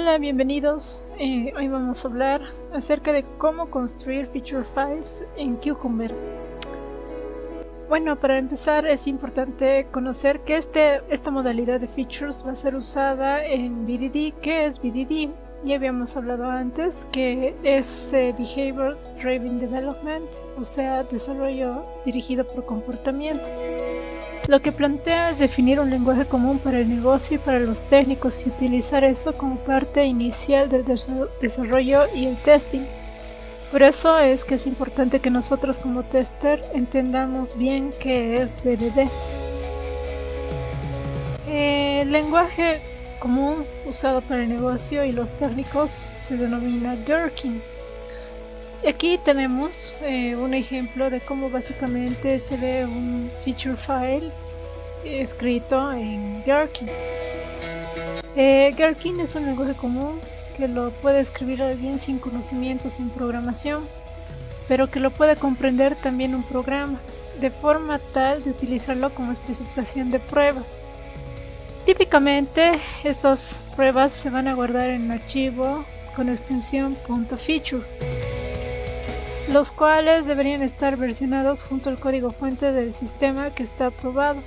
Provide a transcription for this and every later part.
Hola, bienvenidos. Hoy vamos a hablar acerca de cómo construir feature files en Cucumber. Bueno, para empezar es importante conocer que esta modalidad de features va a ser usada en BDD. ¿Qué es BDD? Ya habíamos hablado antes que es Behavior Driven Development, o sea, desarrollo dirigido por comportamiento. Lo que plantea es definir un lenguaje común para el negocio y para los técnicos y utilizar eso como parte inicial del desarrollo y el testing. Por eso es que es importante que nosotros como tester entendamos bien qué es BDD. El lenguaje común usado para el negocio y los técnicos se denomina Gherkin. Aquí tenemos un ejemplo de cómo básicamente se ve un feature file escrito en Gherkin. Gherkin es un lenguaje común que lo puede escribir alguien sin conocimientos en programación, pero que lo puede comprender también un programa, de forma tal de utilizarlo como especificación de pruebas. Típicamente estas pruebas se van a guardar en un archivo con extensión .feature, los cuales deberían estar versionados junto al código fuente del sistema que está aprobado.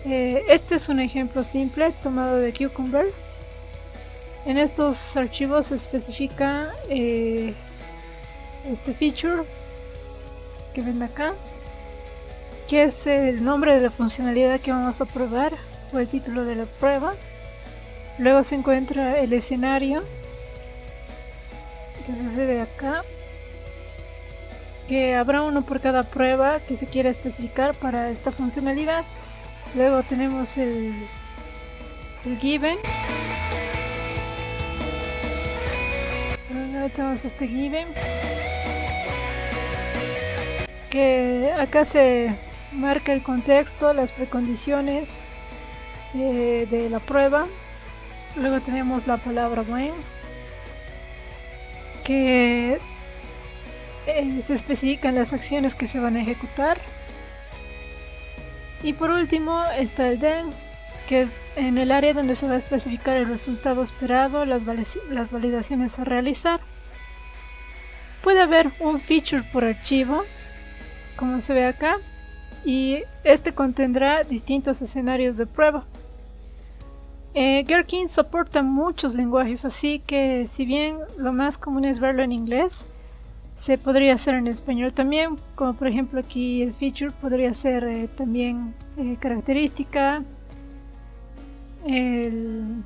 Este es un ejemplo simple tomado de Cucumber. En estos archivos se especifica este feature que ven acá, que es el nombre de la funcionalidad que vamos a probar o el título de la prueba. Luego se encuentra el escenario, que se ve acá, que habrá uno por cada prueba que se quiera especificar para esta funcionalidad. Luego tenemos el given. Ahora tenemos este given, que acá se marca el contexto, las precondiciones de la prueba. Luego tenemos la palabra when, que se especifican las acciones que se van a ejecutar. Y por último está el then, que es en el área donde se va a especificar el resultado esperado, las validaciones a realizar. Puede haber un feature por archivo, como se ve acá, y este contendrá distintos escenarios de prueba. Gherkin soporta muchos lenguajes, así que si bien lo más común es verlo en inglés, se podría hacer en español también, como por ejemplo aquí el feature podría ser también característica, el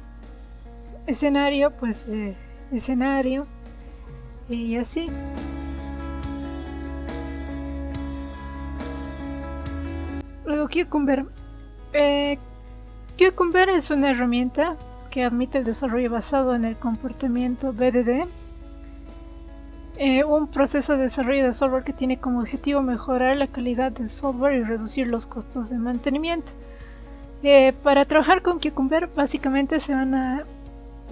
escenario pues escenario y así. Luego Cucumber. Cucumber es una herramienta que admite el desarrollo basado en el comportamiento BDD. Un proceso de desarrollo de software que tiene como objetivo mejorar la calidad del software y reducir los costos de mantenimiento. Para trabajar con Cucumber básicamente se van a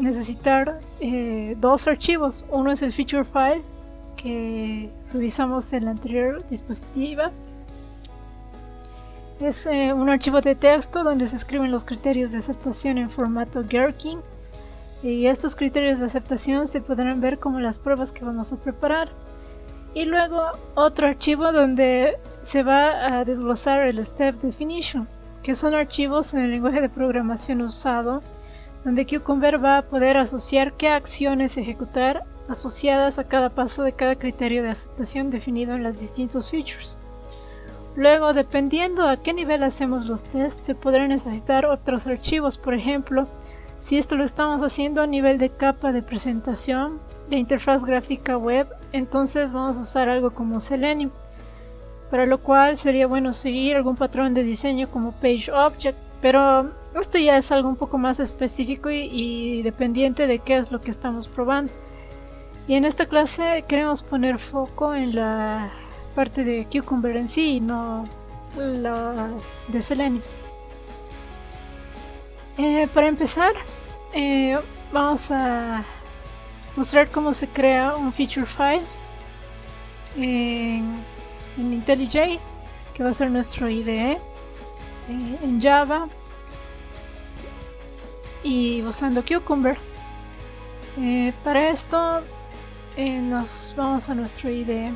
necesitar dos archivos. Uno es el feature file que revisamos en la anterior diapositiva. Es un archivo de texto donde se escriben los criterios de aceptación en formato Gherkin. Y estos criterios de aceptación se podrán ver como las pruebas que vamos a preparar. Y luego otro archivo donde se va a desglosar el step definition, que son archivos en el lenguaje de programación usado, donde Cucumber va a poder asociar qué acciones ejecutar asociadas a cada paso de cada criterio de aceptación definido en los distintos features. Luego, dependiendo a qué nivel hacemos los tests, se podrán necesitar otros archivos. Por ejemplo, si esto lo estamos haciendo a nivel de capa de presentación, de interfaz gráfica web, entonces vamos a usar algo como Selenium, para lo cual sería bueno seguir algún patrón de diseño como PageObject, pero esto ya es algo un poco más específico y dependiente de qué es lo que estamos probando. Y en esta clase queremos poner foco en la parte de Cucumber en sí y no la de Selenium. Para empezar, vamos a mostrar cómo se crea un feature file en IntelliJ, que va a ser nuestro IDE, en Java y usando Cucumber. Para esto nos vamos a nuestro IDE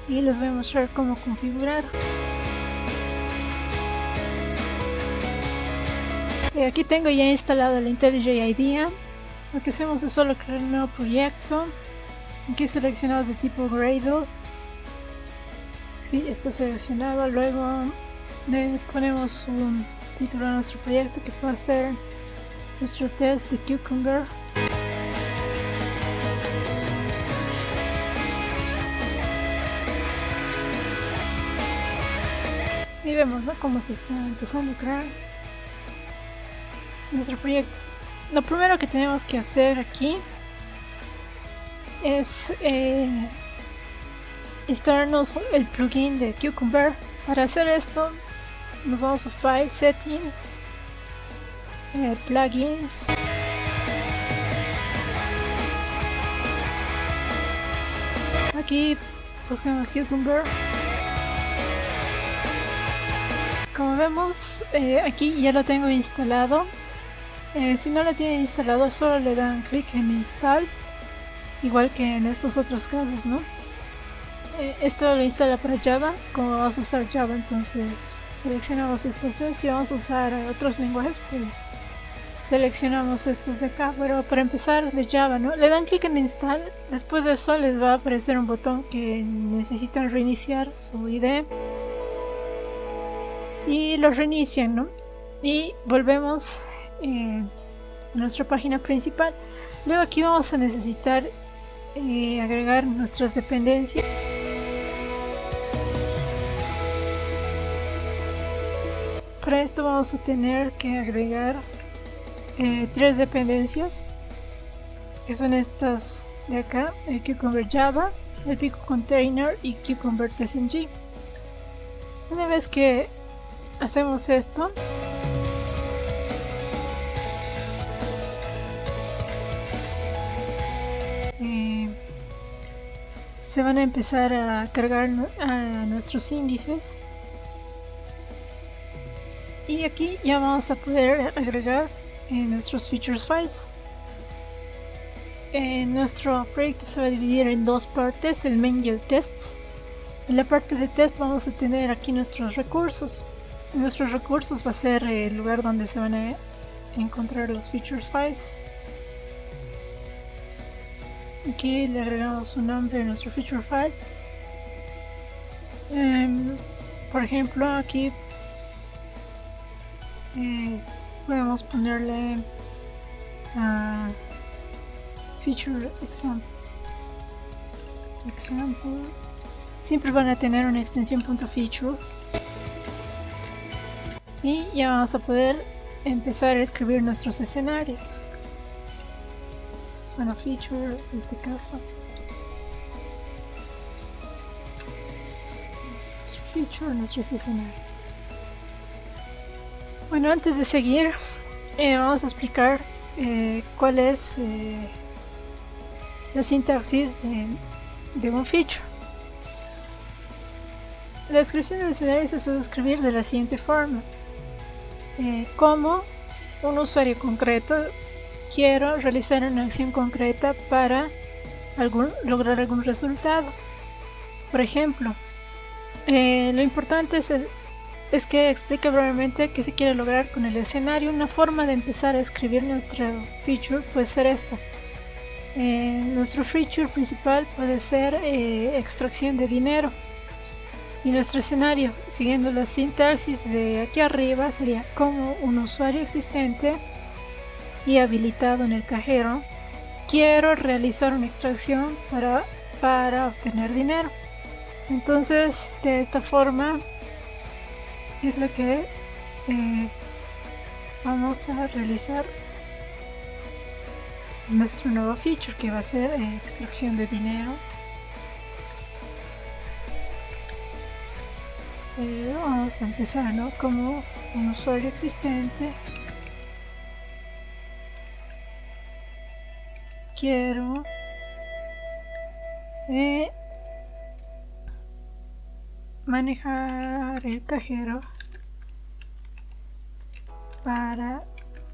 y les voy a mostrar cómo configurar. Aquí tengo ya instalado la IntelliJ IDEA. Lo que hacemos es solo crear un nuevo proyecto. Aquí seleccionados de tipo Gradle. Sí, está seleccionado. Luego le ponemos un título a nuestro proyecto que puede ser nuestro test de Cucumber. Y vemos, ¿no?, cómo se está empezando a crear nuestro proyecto. Lo primero que tenemos que hacer aquí es instalarnos el plugin de Cucumber. Para hacer esto nos vamos a File, Settings, Plugins. Aquí buscamos Cucumber. Como vemos, aquí ya lo tengo instalado. Si no lo tienen instalado, solo le dan clic en Install, igual que en estos otros casos, ¿no? Esto lo instala para Java. Como vamos a usar Java, entonces seleccionamos estos. Si vamos a usar otros lenguajes, pues seleccionamos estos de acá. Pero para empezar de Java, ¿no?, le dan clic en Install. Después de eso les va a aparecer un botón que necesitan reiniciar su IDE. Y lo reinician, ¿no? Y volvemos a nuestra página principal. Luego aquí vamos a necesitar agregar nuestras dependencias. Para esto vamos a tener que agregar 3 dependencias, que son estas de acá: el Cucumber Java, el Pico Container y Cucumber TestNG. Una vez que hacemos esto, se van a empezar a cargar a nuestros índices. Y aquí ya vamos a poder agregar nuestros features files. Nuestro proyecto se va a dividir en 2 partes, el main y el test. En la parte de test vamos a tener aquí nuestros recursos. Nuestros recursos va a ser el lugar donde se van a encontrar los features files. Aquí le agregamos un nombre a nuestro feature file. Por ejemplo, aquí podemos ponerle feature example. Siempre van a tener una extensión .feature. Y ya vamos a poder empezar a escribir nuestros escenarios. Bueno, feature en este caso. Feature, nuestros escenarios. Bueno, antes de seguir, vamos a explicar cuál es la sintaxis de un feature. La descripción del escenario se suele escribir de la siguiente forma: como un usuario concreto quiero realizar una acción concreta para lograr algún resultado. Por ejemplo, lo importante es que explique brevemente qué se quiere lograr con el escenario. Una forma de empezar a escribir nuestro feature puede ser esta. Nuestro feature principal puede ser extracción de dinero. Y nuestro escenario, siguiendo la sintaxis de aquí arriba, sería: como un usuario existente y habilitado en el cajero, quiero realizar una extracción para obtener dinero. Entonces, de esta forma es lo que vamos a realizar nuestro nuevo feature, que va a ser extracción de dinero. Vamos a empezar, ¿no?, como un usuario existente. Quiero manejar el cajero para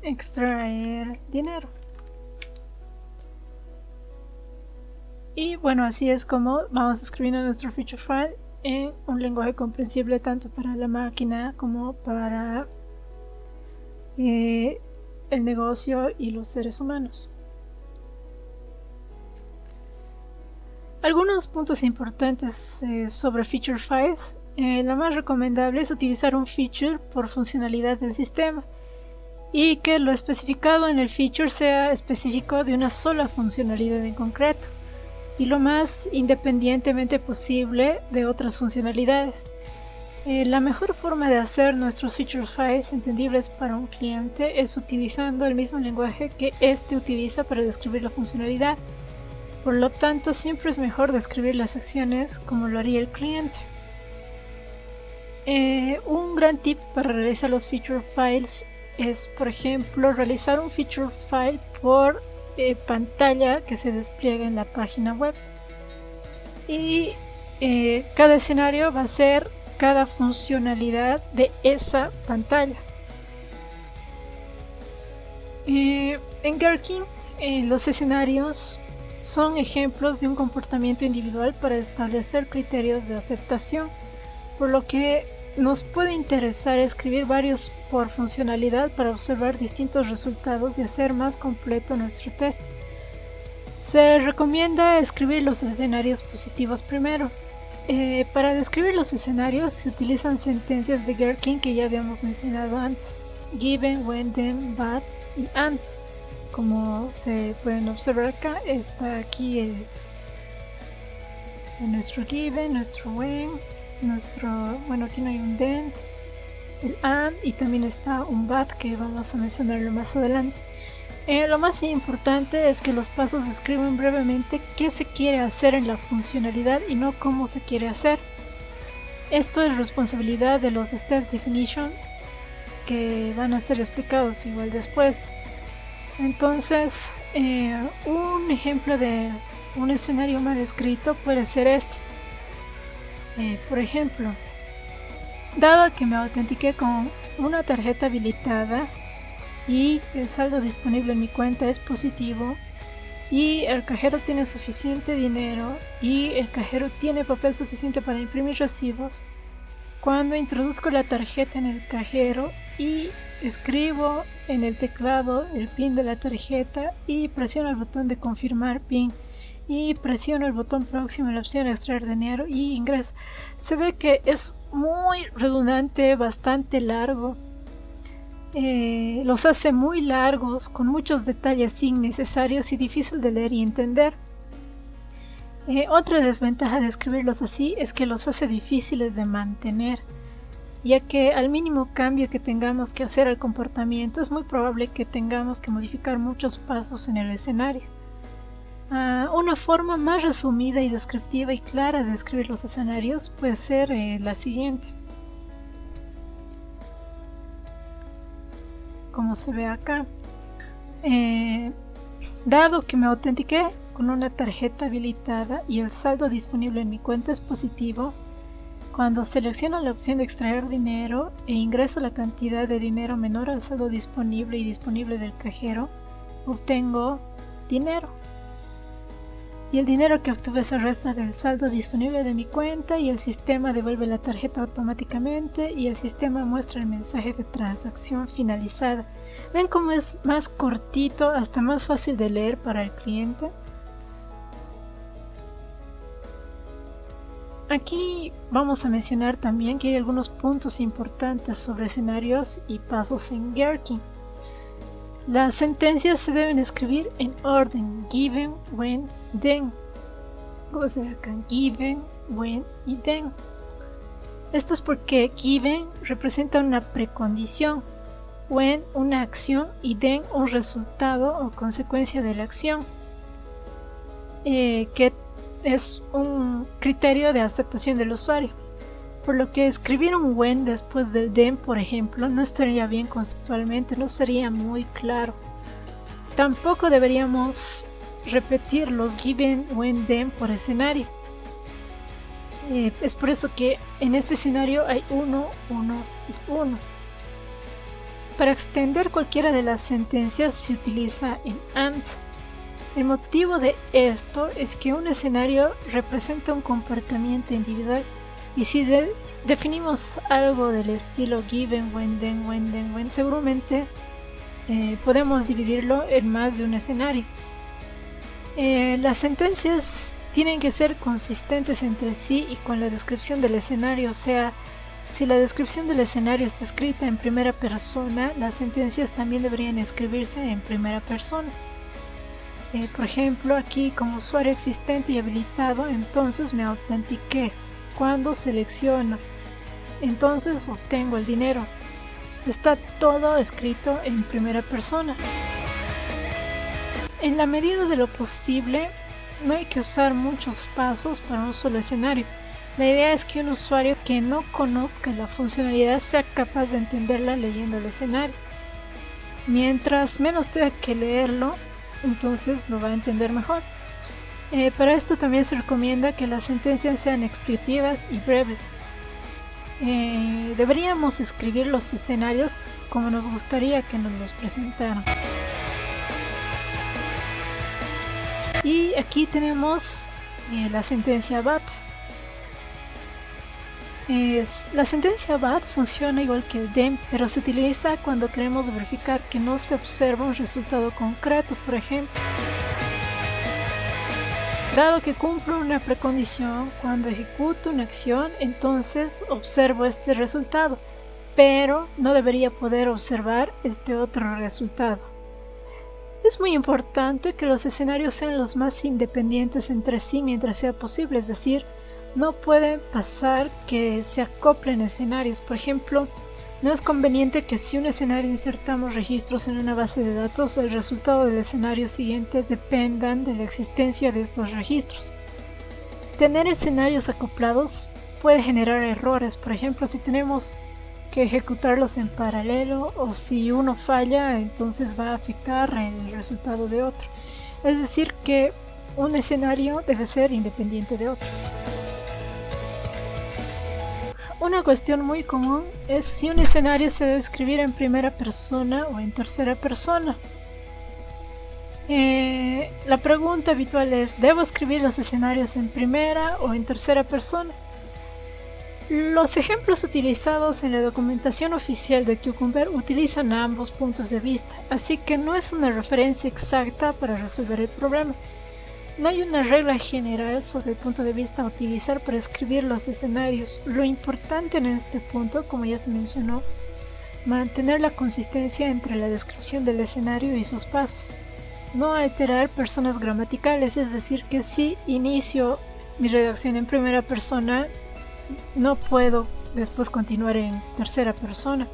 extraer dinero. Y bueno, así es como vamos escribiendo nuestro feature file en un lenguaje comprensible tanto para la máquina como para el negocio y los seres humanos. Algunos puntos importantes sobre feature files. La más recomendable es utilizar un feature por funcionalidad del sistema y que lo especificado en el feature sea específico de una sola funcionalidad en concreto y lo más independientemente posible de otras funcionalidades. La mejor forma de hacer nuestros feature files entendibles para un cliente es utilizando el mismo lenguaje que éste utiliza para describir la funcionalidad. Por lo tanto, siempre es mejor describir las acciones como lo haría el cliente. Un gran tip para realizar los feature files es, por ejemplo, realizar un feature file por pantalla que se despliega en la página web. Y cada escenario va a ser cada funcionalidad de esa pantalla. En Gherkin, los escenarios son ejemplos de un comportamiento individual para establecer criterios de aceptación, por lo que nos puede interesar escribir varios por funcionalidad para observar distintos resultados y hacer más completo nuestro test. Se recomienda escribir los escenarios positivos primero. Para describir los escenarios se utilizan sentencias de Gherkin que ya habíamos mencionado antes: given, when, then, but y and. Como se pueden observar acá, está aquí nuestro given, nuestro when, aquí no hay un then, el and, y también está un but que vamos a mencionarlo más adelante. Lo más importante es que los pasos describen brevemente qué se quiere hacer en la funcionalidad y no cómo se quiere hacer. Esto es responsabilidad de los step definition que van a ser explicados igual después. Entonces, un ejemplo de un escenario mal escrito puede ser este. Por ejemplo, dado que me autentiqué con una tarjeta habilitada y el saldo disponible en mi cuenta es positivo y el cajero tiene suficiente dinero y el cajero tiene papel suficiente para imprimir recibos, cuando introduzco la tarjeta en el cajero y escribo en el teclado el PIN de la tarjeta y presiono el botón de confirmar PIN y presiono el botón próximo en la opción de extraer dinero y ingreso, se ve que es muy redundante, bastante largo. Los hace muy largos, con muchos detalles innecesarios y difícil de leer y entender. Otra desventaja de escribirlos así es que los hace difíciles de mantener, ya que al mínimo cambio que tengamos que hacer al comportamiento es muy probable que tengamos que modificar muchos pasos en el escenario. Una forma más resumida y descriptiva y clara de escribir los escenarios puede ser la siguiente. Como se ve acá, dado que me autentiqué con una tarjeta habilitada y el saldo disponible en mi cuenta es positivo, cuando selecciono la opción de extraer dinero e ingreso la cantidad de dinero menor al saldo disponible y disponible del cajero, obtengo dinero. Y el dinero que obtuve se resta del saldo disponible de mi cuenta y el sistema devuelve la tarjeta automáticamente y el sistema muestra el mensaje de transacción finalizada. ¿Ven cómo es más cortito, hasta más fácil de leer para el cliente? Aquí vamos a mencionar también que hay algunos puntos importantes sobre escenarios y pasos en Gherkin. Las sentencias se deben escribir en orden: given, when, then. O sea, acá given, when y then. Esto es porque given representa una precondición, when una acción y then un resultado o consecuencia de la acción, que es un criterio de aceptación del usuario. Por lo que escribir un when después del then, por ejemplo, no estaría bien conceptualmente, no sería muy claro. Tampoco deberíamos repetir los given, when, then por escenario. Es por eso que en este escenario hay 1, 1 y 1. Para extender cualquiera de las sentencias se utiliza el and. El motivo de esto es que un escenario representa un comportamiento individual, y si definimos algo del estilo given, when, then, when, seguramente podemos dividirlo en más de un escenario. Las sentencias tienen que ser consistentes entre sí y con la descripción del escenario, o sea, si la descripción del escenario está escrita en primera persona, las sentencias también deberían escribirse en primera persona. Por ejemplo, aquí como usuario existente y habilitado, entonces me autentiqué. Cuando selecciono, entonces obtengo el dinero. Está todo escrito en primera persona. En la medida de lo posible, no hay que usar muchos pasos para un solo escenario. La idea es que un usuario que no conozca la funcionalidad sea capaz de entenderla leyendo el escenario. Mientras menos tenga que leerlo, entonces lo va a entender mejor. Para esto también se recomienda que las sentencias sean explicativas y breves. Deberíamos escribir los escenarios como nos gustaría que nos los presentaran. Y aquí tenemos la sentencia BAT. La sentencia BAT funciona igual que el DEM, pero se utiliza cuando queremos verificar que no se observa un resultado concreto. Por ejemplo, dado que cumplo una precondición, cuando ejecuto una acción, entonces observo este resultado, pero no debería poder observar este otro resultado. Es muy importante que los escenarios sean los más independientes entre sí mientras sea posible, es decir, no puede pasar que se acoplen escenarios. Por ejemplo, no es conveniente que si un escenario insertamos registros en una base de datos, el resultado del escenario siguiente dependan de la existencia de estos registros. Tener escenarios acoplados puede generar errores. Por ejemplo, si tenemos que ejecutarlos en paralelo, o si uno falla, entonces va a afectar el resultado de otro. Es decir, que un escenario debe ser independiente de otro. Una cuestión muy común es si un escenario se debe escribir en primera persona o en tercera persona. La pregunta habitual es, ¿debo escribir los escenarios en primera o en tercera persona? Los ejemplos utilizados en la documentación oficial de Cucumber utilizan ambos puntos de vista, así que no es una referencia exacta para resolver el problema. No hay una regla general sobre el punto de vista a utilizar para escribir los escenarios. Lo importante en este punto, como ya se mencionó, mantener la consistencia entre la descripción del escenario y sus pasos. No alterar personas gramaticales, es decir, que si inicio mi redacción en primera persona, no puedo después continuar en tercera persona.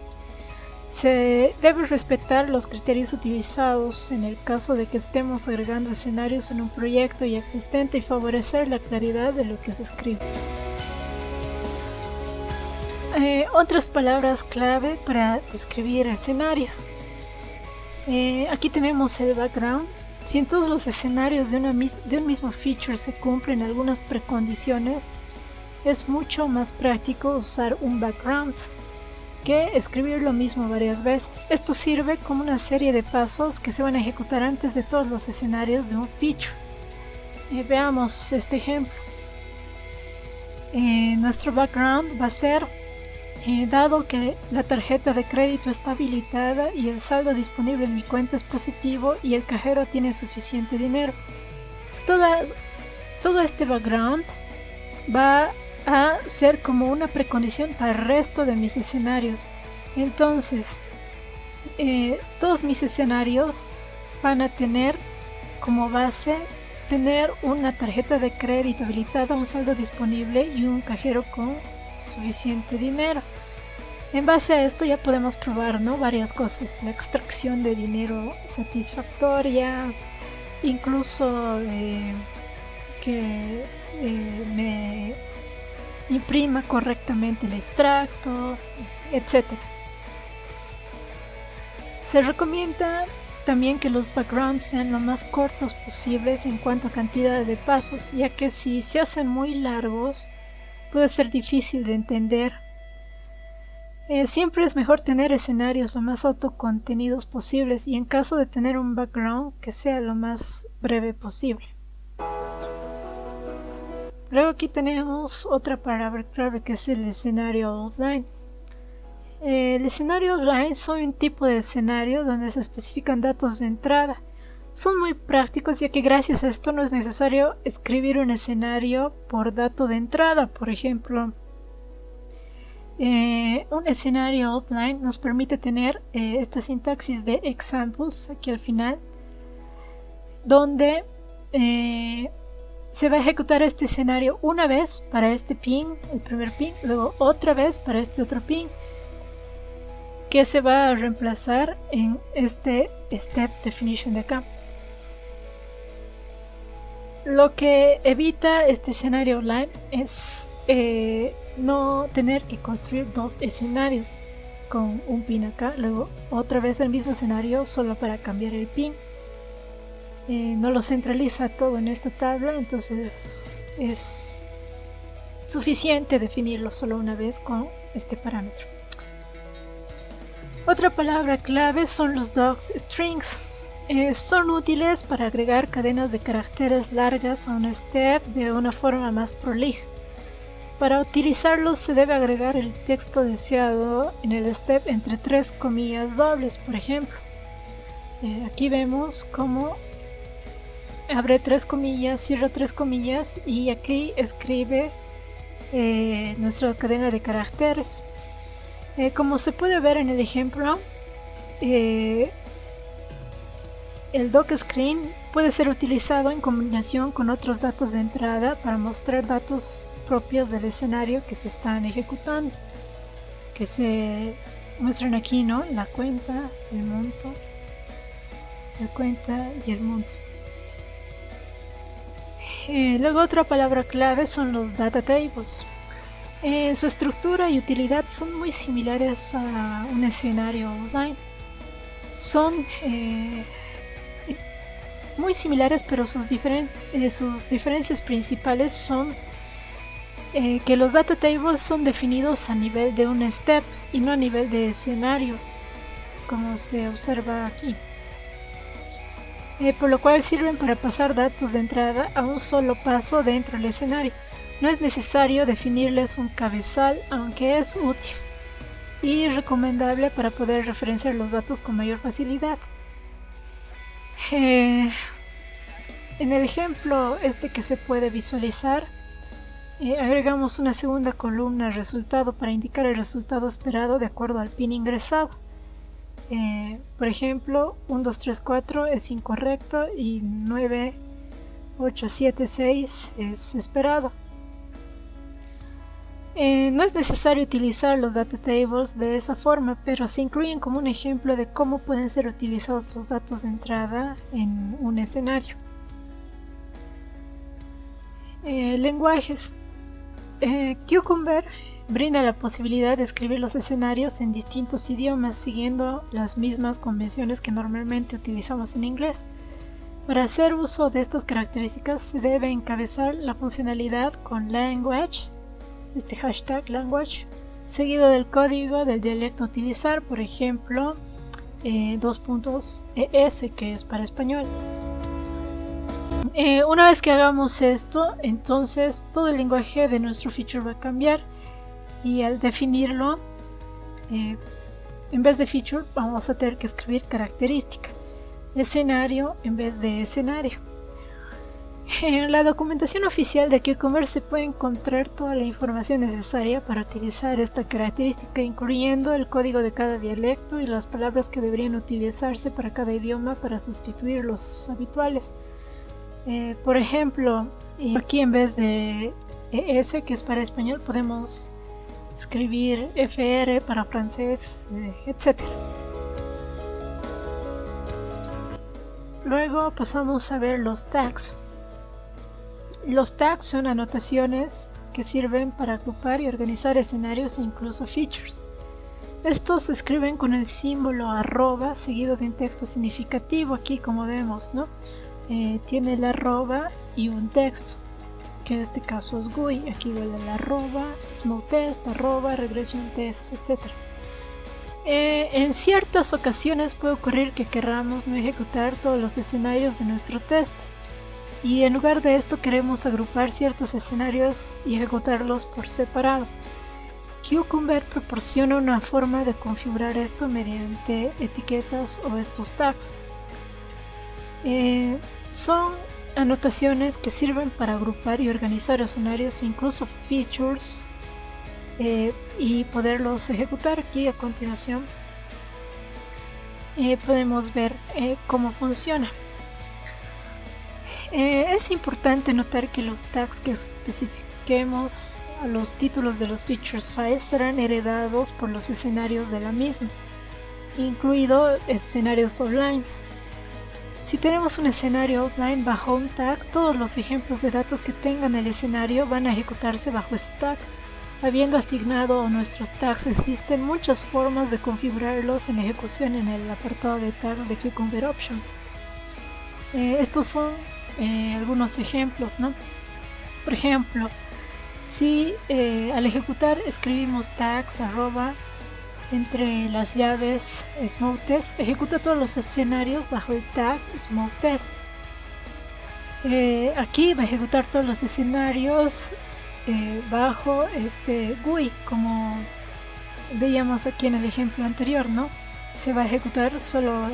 Se debe respetar los criterios utilizados en el caso de que estemos agregando escenarios en un proyecto ya existente y favorecer la claridad de lo que se escribe. Otras palabras clave para describir escenarios. Aquí tenemos el background. Si en todos los escenarios de un mismo feature se cumplen algunas precondiciones, es mucho más práctico usar un background que escribir lo mismo varias veces. Esto sirve como una serie de pasos que se van a ejecutar antes de todos los escenarios de un feature. Veamos este ejemplo. Nuestro background va a ser, dado que la tarjeta de crédito está habilitada y el saldo disponible en mi cuenta es positivo y el cajero tiene suficiente dinero. Todo este background va a ser como una precondición para el resto de mis escenarios. Entonces, todos mis escenarios van a tener como base tener una tarjeta de crédito habilitada, un saldo disponible y un cajero con suficiente dinero. En base a esto ya podemos probar, ¿no?, varias cosas: la extracción de dinero satisfactoria, incluso que me imprima correctamente el extracto, etc. Se recomienda también que los backgrounds sean lo más cortos posibles en cuanto a cantidad de pasos, ya que si se hacen muy largos puede ser difícil de entender. Siempre es mejor tener escenarios lo más autocontenidos posibles y en caso de tener un background que sea lo más breve posible. Luego aquí tenemos otra palabra clave que es el escenario outline. El escenario outline son un tipo de escenario donde se especifican datos de entrada. Son muy prácticos ya que gracias a esto no es necesario escribir un escenario por dato de entrada. Por ejemplo, un escenario outline nos permite tener esta sintaxis de examples aquí al final, donde se va a ejecutar este escenario una vez para este ping, el primer ping, luego otra vez para este otro ping, que se va a reemplazar en este step definition de acá. Lo que evita este escenario outline es no tener que construir dos escenarios con un pin acá, luego otra vez el mismo escenario solo para cambiar el pin. No lo centraliza todo en esta tabla, entonces es suficiente definirlo solo una vez con este parámetro. Otra palabra clave son los docstrings. Son útiles para agregar cadenas de caracteres largas a un step de una forma más prolija. Para utilizarlos se debe agregar el texto deseado en el step entre 3 comillas dobles, por ejemplo. Aquí vemos cómo abre 3 comillas, cierra 3 comillas y aquí escribe nuestra cadena de caracteres. Como se puede ver en el ejemplo, el docstring puede ser utilizado en combinación con otros datos de entrada para mostrar datos propios del escenario que se están ejecutando, que se muestran aquí, ¿no? La cuenta, el monto, la cuenta y el monto. Luego otra palabra clave son los data tables. Su estructura y utilidad son muy similares a un escenario online. Son muy similares, pero sus diferencias principales son que los data tables son definidos a nivel de un step y no a nivel de escenario, como se observa aquí. Por lo cual sirven para pasar datos de entrada a un solo paso dentro del escenario. No es necesario definirles un cabezal, aunque es útil y recomendable para poder referenciar los datos con mayor facilidad. En el ejemplo que se puede visualizar, agregamos una segunda columna resultado para indicar el resultado esperado de acuerdo al pin ingresado. Por ejemplo, 1, 2, 3, 4 es incorrecto y 9, 8, 7, 6 es esperado. No es necesario utilizar los data tables de esa forma, pero se incluyen como un ejemplo de cómo pueden ser utilizados los datos de entrada en un escenario. Lenguajes. Cucumber brinda la posibilidad de escribir los escenarios en distintos idiomas siguiendo las mismas convenciones que normalmente utilizamos en inglés. Para hacer uso de estas características se debe encabezar la funcionalidad con language, este hashtag language, seguido del código del dialecto a utilizar, por ejemplo, ES, que es para español. Una vez que hagamos esto, entonces todo el lenguaje de nuestro feature va a cambiar y al definirlo, en vez de feature vamos a tener que escribir característica, escenario en vez de escenario. En la documentación oficial de Cucumber se puede encontrar toda la información necesaria para utilizar esta característica, incluyendo el código de cada dialecto y las palabras que deberían utilizarse para cada idioma para sustituir los habituales. Por ejemplo, aquí en vez de ES, que es para español, podemos escribir FR para francés, etc. Luego pasamos a ver los tags. Los tags son anotaciones que sirven para agrupar y organizar escenarios e incluso features. Estos se escriben con el símbolo arroba seguido de un texto significativo, aquí como vemos, ¿no? Tiene el arroba y un texto, que en este caso es GUI. Aquí va el arroba, small test, arroba, regression test, etc. En ciertas ocasiones puede ocurrir que queramos no ejecutar todos los escenarios de nuestro test, y en lugar de esto queremos agrupar ciertos escenarios y ejecutarlos por separado. Cucumber proporciona una forma de configurar esto mediante etiquetas o estos tags. Son anotaciones que sirven para agrupar y organizar escenarios, incluso features, y poderlos ejecutar. Aquí a continuación podemos ver cómo funciona. Es importante notar que los tags que especifiquemos a los títulos de los features files serán heredados por los escenarios de la misma, incluido escenarios offline. Si tenemos un escenario offline bajo un tag, todos los ejemplos de datos que tengan el escenario van a ejecutarse bajo ese tag. Habiendo asignado nuestros tags, existen muchas formas de configurarlos en ejecución en el apartado de tags de Cucumber Options. Estos son algunos ejemplos, ¿no? Por ejemplo, si al ejecutar escribimos tags entre las llaves SmokeTest, ejecuta todos los escenarios bajo el tag SmokeTest. Aquí va a ejecutar todos los escenarios bajo este GUI, como veíamos aquí en el ejemplo anterior, ¿no? Se va a ejecutar solo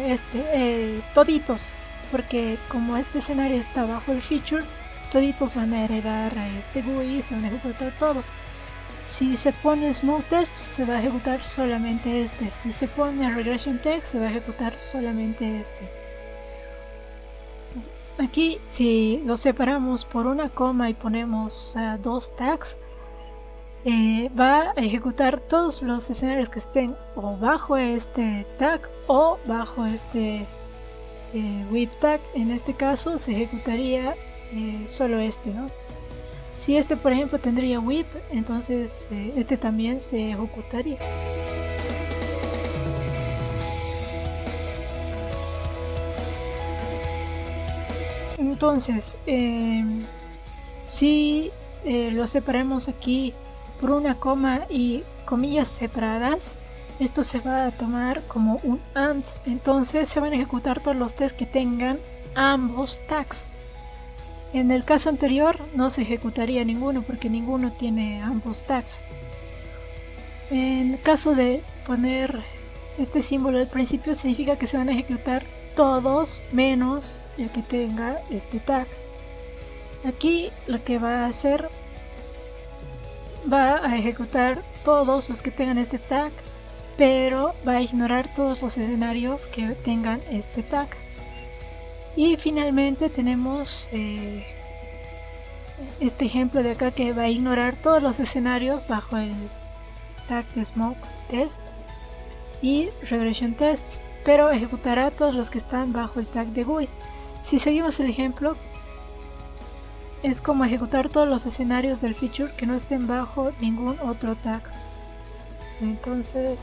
toditos, porque como este escenario está bajo el feature, toditos van a heredar a este GUI y se van a ejecutar todos. Si se pone SmokeTest, se va a ejecutar solamente este. Si se pone Regression Test, se va a ejecutar solamente este. Aquí, si lo separamos por una coma y ponemos dos tags, va a ejecutar todos los escenarios que estén o bajo este tag o bajo este whip tag. En este caso se ejecutaría solo este, ¿no? Si este, por ejemplo, tendría whip, entonces este también se ejecutaría. Entonces, si lo separamos aquí por una coma y comillas separadas, esto se va a tomar como un AND. Entonces se van a ejecutar todos los tests que tengan ambos tags. En el caso anterior no se ejecutaría ninguno porque ninguno tiene ambos tags. En el caso de poner este símbolo al principio, significa que se van a ejecutar todos menos el que tenga este tag. Aquí lo que va a hacer, va a ejecutar todos los que tengan este tag, pero va a ignorar todos los escenarios que tengan este tag. Y finalmente tenemos este ejemplo de acá, que va a ignorar todos los escenarios bajo el tag de SmokeTest y Regression Test, pero ejecutará todos los que están bajo el tag de GUI. Si seguimos el ejemplo, es como ejecutar todos los escenarios del feature que no estén bajo ningún otro tag. Entonces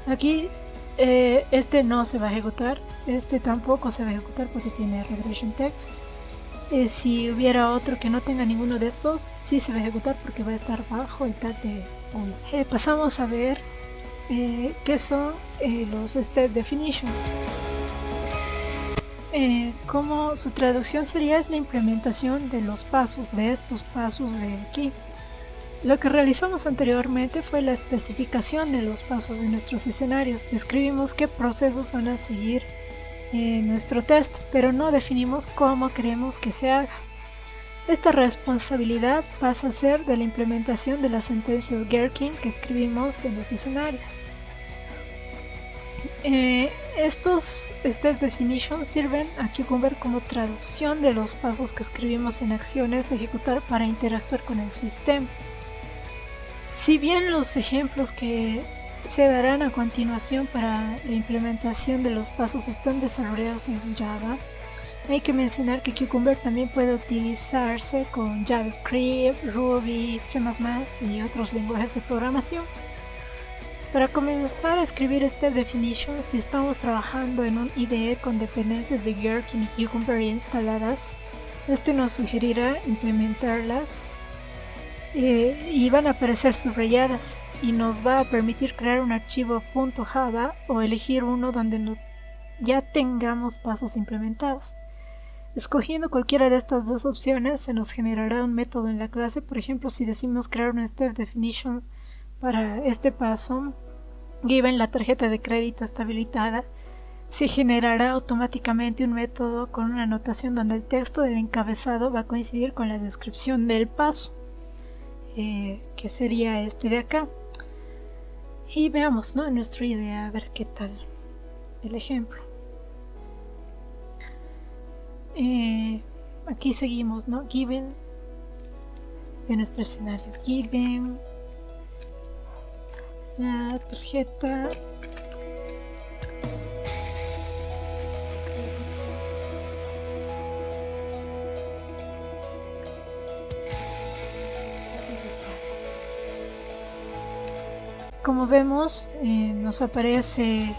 aquí este no se va a ejecutar, este tampoco se va a ejecutar porque tiene Regression Text. Si hubiera otro que no tenga ninguno de estos, sí se va a ejecutar porque va a estar bajo el tag de GUI. Pasamos a ver qué son los Step Definition. Como su traducción sería, es la implementación de los pasos, de estos pasos de aquí. Lo que realizamos anteriormente fue la especificación de los pasos de nuestros escenarios. Describimos qué procesos van a seguir nuestro test, pero no definimos cómo queremos que se haga. Esta responsabilidad pasa a ser de la implementación de la sentencia Gherkin que escribimos en los escenarios. Estos Step Definitions sirven a Cucumber como traducción de los pasos que escribimos en acciones a ejecutar para interactuar con el sistema. Si bien los ejemplos que se darán a continuación para la implementación de los pasos están desarrollados en Java, hay que mencionar que Cucumber también puede utilizarse con JavaScript, Ruby, C++ y otros lenguajes de programación. Para comenzar a escribir Step Definition, si estamos trabajando en un IDE con dependencias de Gherkin y Cucumber instaladas, este nos sugerirá implementarlas y van a aparecer subrayadas. y nos va a permitir crear un archivo .java o elegir uno donde ya tengamos pasos implementados. Escogiendo cualquiera de estas dos opciones se nos generará un método en la clase. Por ejemplo, si decimos crear un step definition para este paso, given la tarjeta de crédito está habilitada, se generará automáticamente un método con una anotación donde el texto del encabezado va a coincidir con la descripción del paso, que sería este de acá. Y veamos, ¿no?, nuestra idea, a ver qué tal el ejemplo. Aquí seguimos, ¿no? Given de nuestro escenario. Given la tarjeta como vemos, nos aparece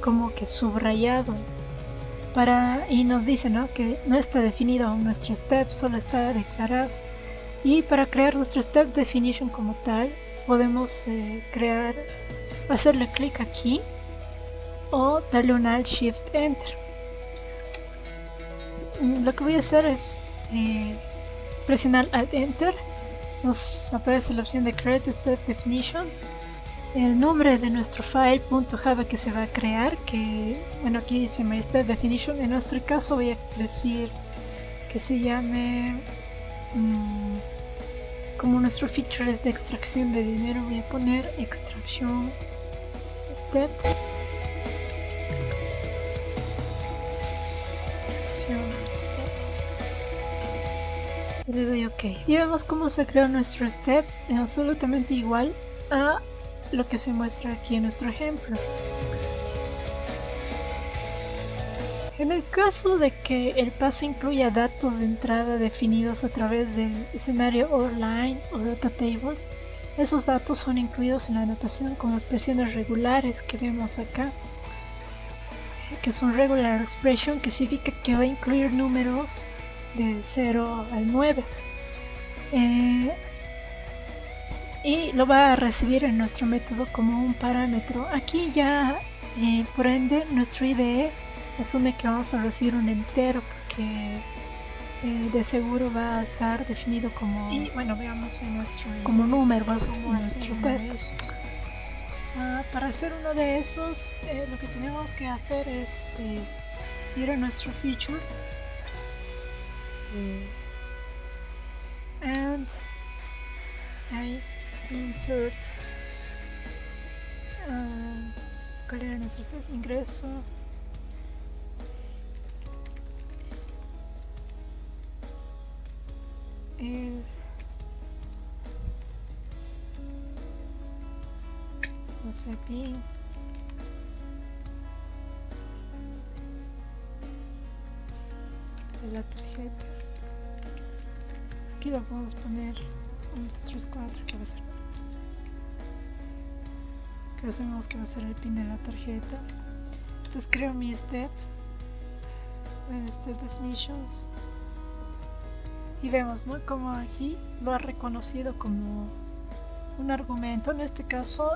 como que subrayado y nos dice, ¿no?, que no está definido aún nuestro step, solo está declarado. Y para crear nuestro step definition como tal, podemos hacerle clic aquí o darle un Alt Shift Enter. Lo que voy a hacer es presionar Alt Enter. Nos aparece la opción de Create Step Definition, el nombre de nuestro file .java que se va a crear, que bueno, aquí dice My Step Definition. En nuestro caso voy a decir que se llame como nuestro feature es de extracción de dinero, voy a poner extracción step. Y le doy OK. Y vemos cómo se creó nuestro step, absolutamente igual a lo que se muestra aquí en nuestro ejemplo. En el caso de que el paso incluya datos de entrada definidos a través del escenario ORLine o Data Tables, esos datos son incluidos en la anotación como expresiones regulares que vemos acá, que es un regular expression, que significa que va a incluir números de 0 al 9. Y lo va a recibir en nuestro método como un parámetro. Aquí ya, por ende, nuestro IDE asume que vamos a recibir un entero, porque de seguro va a estar definido como, y bueno, veamos en como números en nuestro texto. Para hacer uno de esos, lo que tenemos que hacer es ir a nuestro feature and insert ¿cuál era nuestro texto? Ingreso no sé, PIN de la tarjeta. Aquí lo podemos poner 1, 2, 3, 4, que va a ser, que asumimos que va a ser el PIN de la tarjeta. Entonces creo mi step en Step Definitions y vemos, ¿no?, como aquí lo ha reconocido como un argumento. En este caso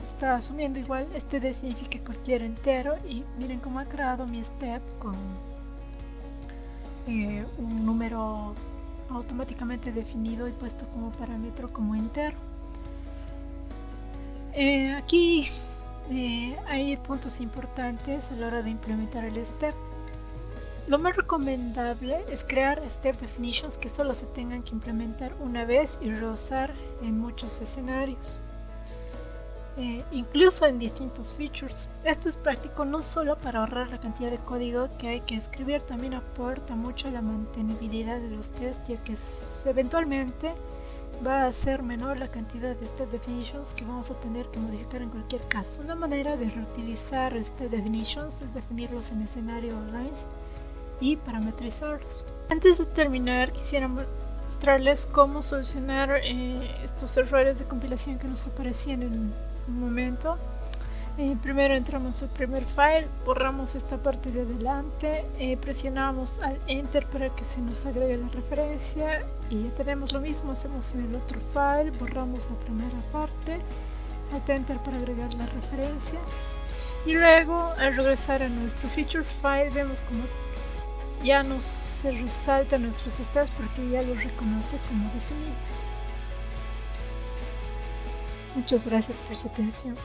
está asumiendo igual este D significa cualquier entero, y miren cómo ha creado mi step con un número automáticamente definido y puesto como parámetro como entero. Aquí hay puntos importantes a la hora de implementar el step. Lo más recomendable es crear step definitions que solo se tengan que implementar una vez y reusar en muchos escenarios, incluso en distintos features. Esto es práctico no solo para ahorrar la cantidad de código que hay que escribir, también aporta mucho a la mantenibilidad de los tests, ya que eventualmente va a ser menor la cantidad de step definitions que vamos a tener que modificar en cualquier caso. Una manera de reutilizar step definitions es definirlos en escenario online y parametrizarlos. Antes de terminar, quisiera mostrarles cómo solucionar estos errores de compilación que nos aparecían en un momento. Primero entramos al primer file, borramos esta parte de adelante, presionamos al Enter para que se nos agregue la referencia y ya tenemos lo mismo, hacemos en el otro file, borramos la primera parte, al Enter para agregar la referencia y luego al regresar a nuestro feature file vemos como ya se resaltan nuestros estados porque ya los reconoce como definidos. Muchas gracias por su atención.